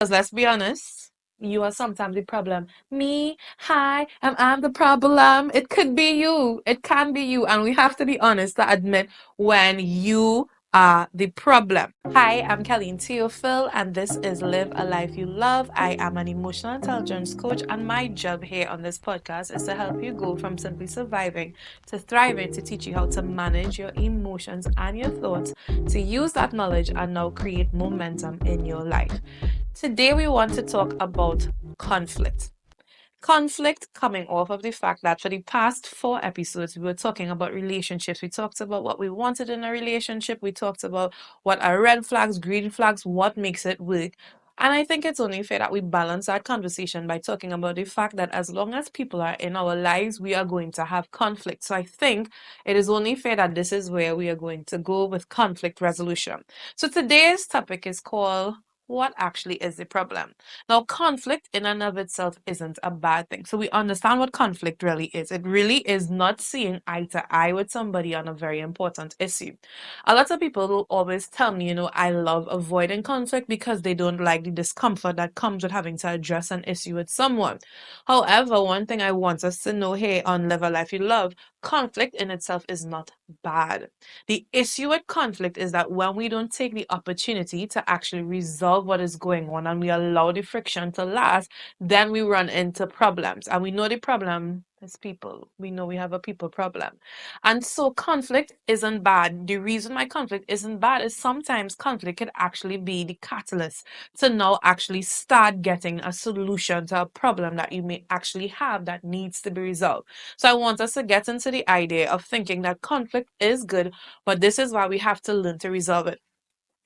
Because let's be honest, you are sometimes the problem. Me, hi, I'm the problem. It could be you. It can be you. And we have to be honest to admit when you are the problem. Hi, I'm Kelly Theophil, and this is Live a Life You Love. I am an emotional intelligence coach, and my job here on this podcast is to help you go from simply surviving to thriving, to teach you how to manage your emotions and your thoughts, to use that knowledge and now create momentum in your life. Today, we want to talk about conflict. Conflict coming off of the fact that for the past 4 episodes, we were talking about relationships. We talked about what we wanted in a relationship. We talked about what are red flags, green flags, what makes it work. And I think it's only fair that we balance that conversation by talking about the fact that as long as people are in our lives, we are going to have conflict. So I think it is only fair that this is where we are going to go with conflict resolution. So today's topic is called what actually is the problem? Now, conflict in and of itself isn't a bad thing. So we understand what conflict really is. It really is not seeing eye to eye with somebody on a very important issue. A lot of people will always tell me, I love avoiding conflict because they don't like the discomfort that comes with having to address an issue with someone. However, one thing I want us to know here on Live a Life You Love, conflict in itself is not bad. The issue with conflict is that when we don't take the opportunity to actually resolve what is going on and we allow the friction to last, then we run into problems. And we know the problem is people. We know we have a people problem. And so conflict isn't bad. The reason why conflict isn't bad is sometimes conflict can actually be the catalyst to now actually start getting a solution to a problem that you may actually have that needs to be resolved. So I want us to get into the idea of thinking that conflict is good, but this is why we have to learn to resolve it.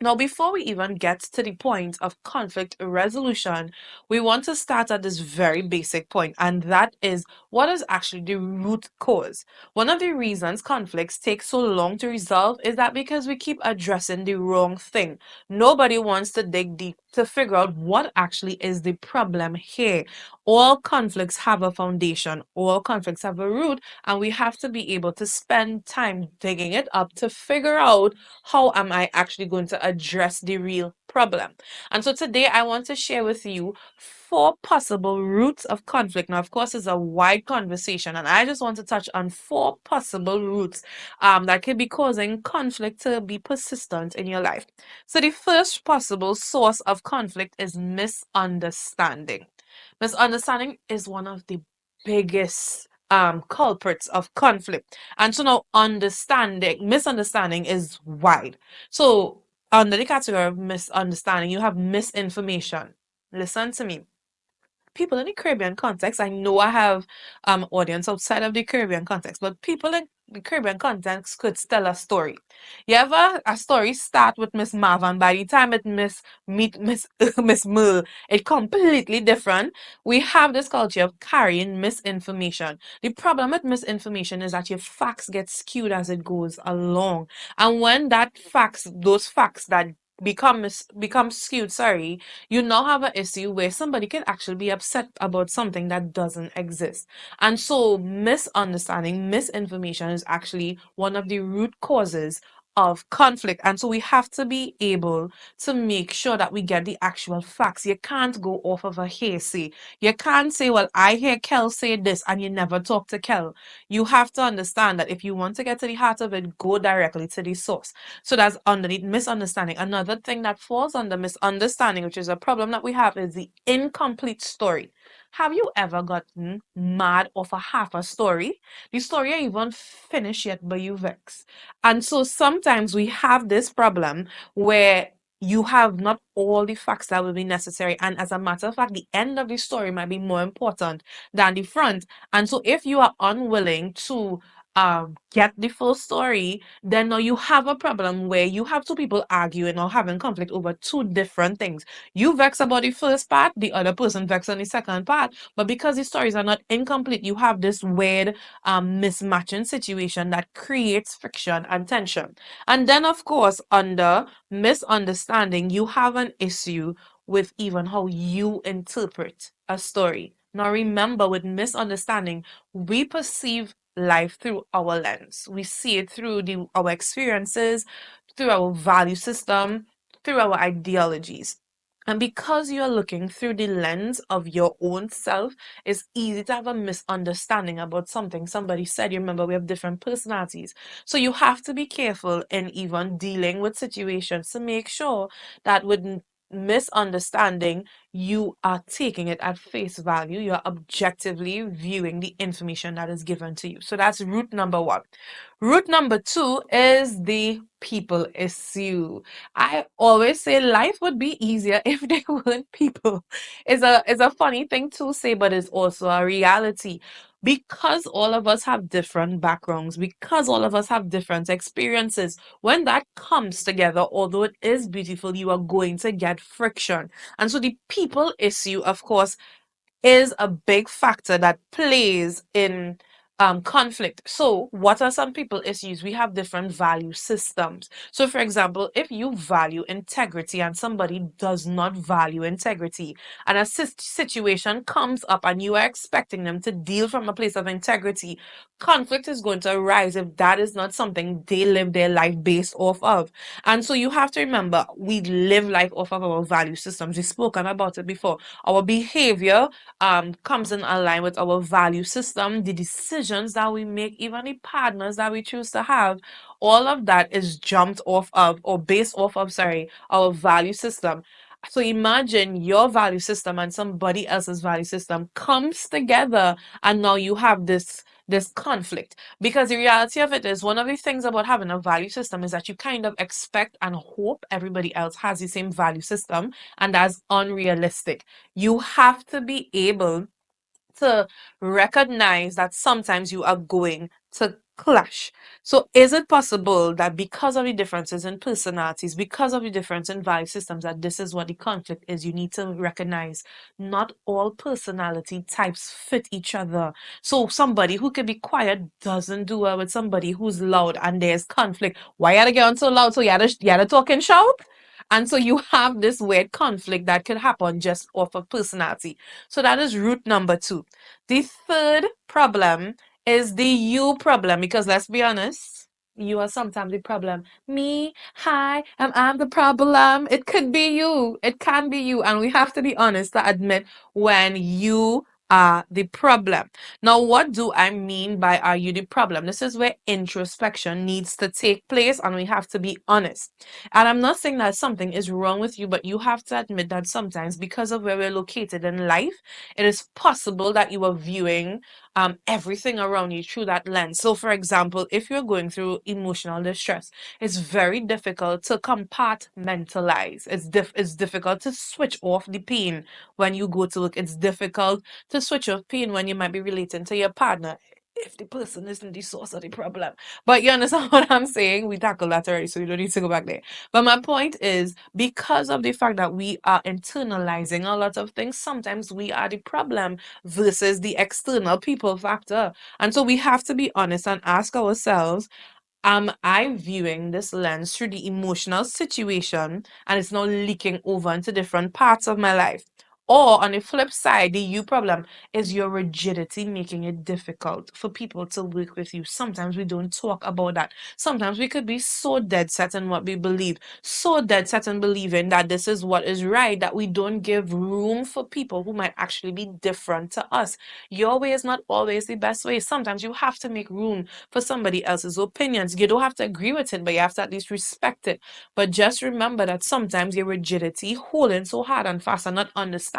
Now, before we even get to the point of conflict resolution, we want to start at this very basic point, and that is what is actually the root cause. One of the reasons conflicts take so long to resolve is that because we keep addressing the wrong thing. Nobody wants to dig deep to figure out what actually is the problem here. All conflicts have a foundation, all conflicts have a root, and we have to be able to spend time digging it up to figure out how am I actually going to address the real problem. And so today I want to share with you 4 possible roots of conflict. Now, of course, it's a wide conversation, and I just want to touch on 4 possible roots that could be causing conflict to be persistent in your life. So the first possible source of conflict is misunderstanding. Misunderstanding is one of the biggest culprits of conflict. And so now misunderstanding is wide. So under the category of misunderstanding, you have misinformation. Listen to me. People in the Caribbean context, I know I have audience outside of the Caribbean context, but people in the Caribbean context could tell a story. You ever a story start with Miss Marv, and by the time it meet Miss Miss Merle, it completely different. We have this culture of carrying misinformation. The problem with misinformation is that your facts get skewed as it goes along. And when those facts that become skewed, sorry, you now have an issue where somebody can actually be upset about something that doesn't exist. And so misunderstanding, misinformation is actually one of the root causes of conflict. And so we have to be able to make sure that we get the actual facts. You can't go off of a hearsay. You can't say, well, I hear Kel say this, and you never talk to Kel. You have to understand that if you want to get to the heart of it, go directly to the source. So that's underneath misunderstanding. Another thing that falls under misunderstanding, which is a problem that we have, is the incomplete story. Have you ever gotten mad off a half a story? The story ain't even finished yet, but you vex. And so sometimes we have this problem where you have not all the facts that will be necessary. And as a matter of fact, the end of the story might be more important than the front. And so if you are unwilling to get the full story, then now you have a problem where you have 2 people arguing or having conflict over 2 different things. You vex about the first part, the other person vex on the second part, but because the stories are not incomplete, you have this weird mismatching situation that creates friction and tension. And then, of course, under misunderstanding, you have an issue with even how you interpret a story. Now, remember, with misunderstanding, we perceive life through our lens. We see it through our experiences, through our value system, through our ideologies. And because you're looking through the lens of your own self, it's easy to have a misunderstanding about something somebody said. You remember, we have different personalities. So you have to be careful in even dealing with situations to make sure that with misunderstanding, you are taking it at face value. You're objectively viewing the information that is given to you. So that's root number one. Root number two is the people issue. I always say life would be easier if there weren't people. It's a funny thing to say, but it's also a reality. Because all of us have different backgrounds, because all of us have different experiences, when that comes together, although it is beautiful, you are going to get friction. And so the people issue, of course, is a big factor that plays in conflict. So, what are some people issues? We have different value systems. So, for example, if you value integrity and somebody does not value integrity, and a situation comes up and you are expecting them to deal from a place of integrity, conflict is going to arise if that is not something they live their life based off of. And so, you have to remember we live life off of our value systems. We've spoken about it before. Our behavior comes in line with our value system, the decisions that we make, even the partners that we choose to have, all of that is jumped off of or based off of, sorry, our value system. So imagine your value system and somebody else's value system comes together, and now you have this conflict. Because the reality of it is, one of the things about having a value system is that you kind of expect and hope everybody else has the same value system, and that's unrealistic. You have to be able to recognize that sometimes you are going to clash. So, is it possible that because of the differences in personalities, because of the difference in value systems, that this is what the conflict is? You need to recognize not all personality types fit each other. So, somebody who can be quiet doesn't do well with somebody who's loud, and there's conflict. Why are they getting so loud? So, you had to talk and shout? And so you have this weird conflict that could happen just off of personality. So that is root number two. The third problem is the you problem, because let's be honest, you are sometimes the problem. Me, hi, I'm the problem. It could be you. It can be you. And we have to be honest to admit when you are the problem. Now, what do I mean by are you the problem? This is where introspection needs to take place, and we have to be honest. And I'm not saying that something is wrong with you, but you have to admit that sometimes, because of where we're located in life, it is possible that you are viewing everything around you through that lens. So, for example, if you're going through emotional distress, it's very difficult to compartmentalize. It's difficult to switch off the pain when you go to work. It's difficult to switch off pain when you might be relating to your partner, if the person isn't the source of the problem. But you understand what I'm saying? We tackled that already, so you don't need to go back there. But my point is, because of the fact that we are internalizing a lot of things, sometimes we are the problem versus the external people factor. And so we have to be honest and ask ourselves, am I viewing this lens through the emotional situation and it's now leaking over into different parts of my life? Or on the flip side, the you problem is your rigidity making it difficult for people to work with you. Sometimes we don't talk about that. Sometimes we could be so dead set in what we believe, so dead set in believing that this is what is right, that we don't give room for people who might actually be different to us. Your way is not always the best way. Sometimes you have to make room for somebody else's opinions. You don't have to agree with it, but you have to at least respect it. But just remember that sometimes your rigidity, holding so hard and fast and not understanding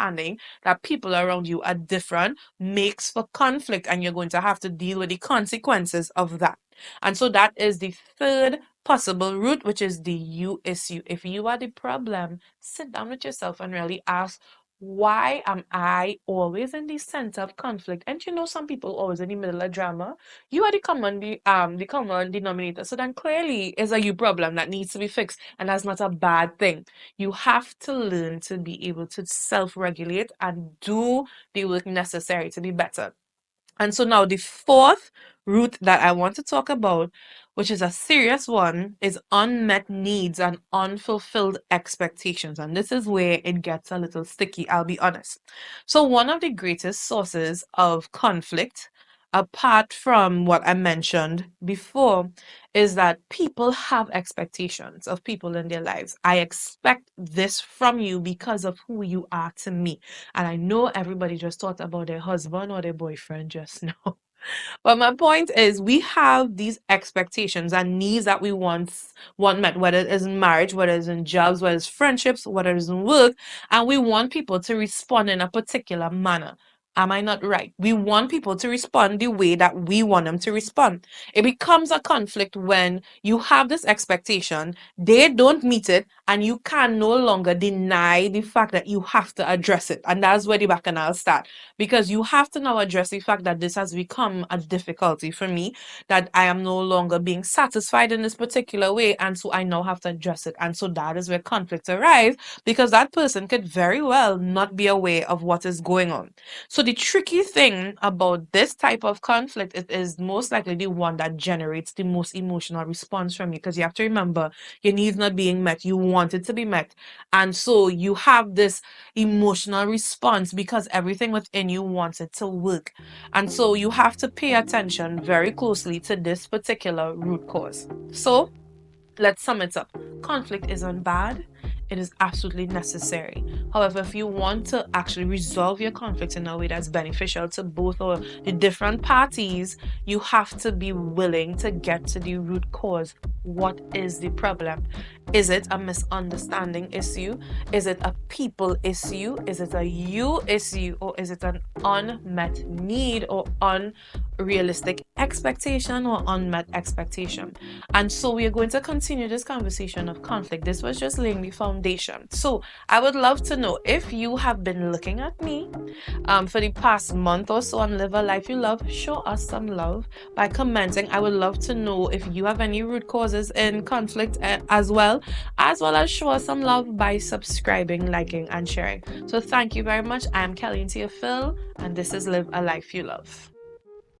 that people around you are different, makes for conflict, and you're going to have to deal with the consequences of that. And so that is the third possible route, which is the you issue. If you are the problem, sit down with yourself and really ask, why am I always in the center of conflict? And you know, some people always in the middle of drama. You are the common denominator. So then clearly is a you problem that needs to be fixed, and that's not a bad thing. You have to learn to be able to self-regulate and do the work necessary to be better. And so now the fourth root that I want to talk about, which is a serious one, is unmet needs and unfulfilled expectations. And this is where it gets a little sticky, I'll be honest. So one of the greatest sources of conflict apart from what I mentioned before, is that people have expectations of people in their lives. I expect this from you because of who you are to me. And I know everybody just thought about their husband or their boyfriend just now. But my point is, we have these expectations and needs that we want met, whether it is in marriage, whether it's in jobs, whether it's friendships, whether it's in work, and we want people to respond in a particular manner. Am I not right? We want people to respond the way that we want them to respond. It becomes a conflict when you have this expectation, they don't meet it, and you can no longer deny the fact that you have to address it. And that's where the bacchanal start, because you have to now address the fact that this has become a difficulty for me, that I am no longer being satisfied in this particular way, and so I now have to address it. And so that is where conflict arrives, because that person could very well not be aware of what is going on. So the tricky thing about this type of conflict, it is most likely the one that generates the most emotional response from you, because you have to remember, your needs not being met, you want it to be met, and so you have this emotional response because everything within you wants it to work. And so you have to pay attention very closely to this particular root cause. So let's sum it up. Conflict isn't bad. It is absolutely necessary. However, if you want to actually resolve your conflict in a way that's beneficial to both or the different parties, you have to be willing to get to the root cause. What is the problem? Is it a misunderstanding issue? Is it a people issue? Is it a you issue? Or is it an unmet need or unrealistic expectation or unmet expectation? And so we are going to continue this conversation of conflict. This was just laying the foundation. So I would love to know if you have been looking at me for the past month or so on Live a Life You Love. Show us some love by commenting. I would love to know if you have any root causes in conflict as well as show us some love by subscribing, liking, and sharing. So thank you very much. I am Kelly Tia Phil, and this is Live a Life You Love.